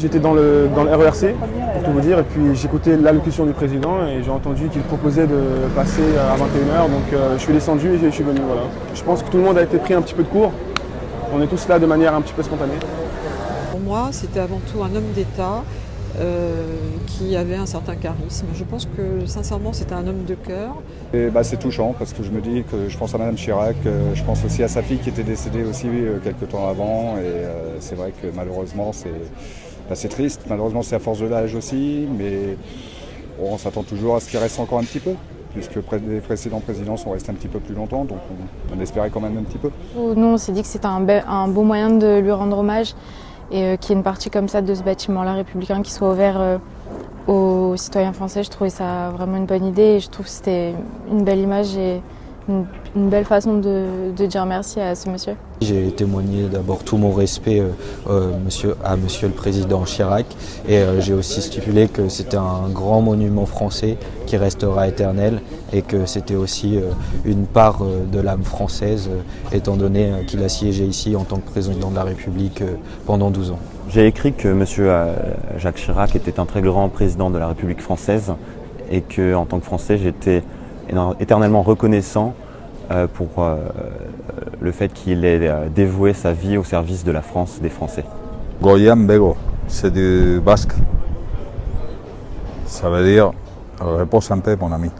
J'étais dans le RERC, pour tout vous dire, et puis j'écoutais l'allocution du président et j'ai entendu qu'il proposait de passer à 21h, donc je suis descendu et je suis venu. Voilà. Je pense que tout le monde a été pris un petit peu de court. On est tous là de manière un petit peu spontanée. Pour moi, c'était avant tout un homme d'État qui avait un certain charisme. Je pense que sincèrement, c'était un homme de cœur. C'est touchant parce que je me dis que je pense à Madame Chirac, je pense aussi à sa fille qui était décédée aussi quelques temps avant et c'est vrai que malheureusement c'est triste, malheureusement c'est à force de l'âge aussi, mais on s'attend toujours à ce qu'il reste encore un petit peu, puisque les précédents présidents sont restés un petit peu plus longtemps, donc on espérait quand même un petit peu. Nous on s'est dit que c'était un beau moyen de lui rendre hommage et qu'il y ait une partie comme ça de ce bâtiment-là républicain qui soit ouvert aux citoyens français. Je trouvais ça vraiment une bonne idée et je trouve que c'était une belle image et une belle façon de dire merci à ce monsieur. J'ai témoigné d'abord tout mon respect à monsieur le président Chirac et j'ai aussi stipulé que c'était un grand monument français qui restera éternel et que c'était aussi une part de l'âme française étant donné qu'il a siégé ici en tant que président de la République pendant 12 ans. J'ai écrit que monsieur Jacques Chirac était un très grand président de la République française et qu'en tant que Français j'étais éternellement reconnaissant pour le fait qu'il ait dévoué sa vie au service de la France, des Français. Goyam Bego, c'est du basque. Ça veut dire repose en paix mon ami.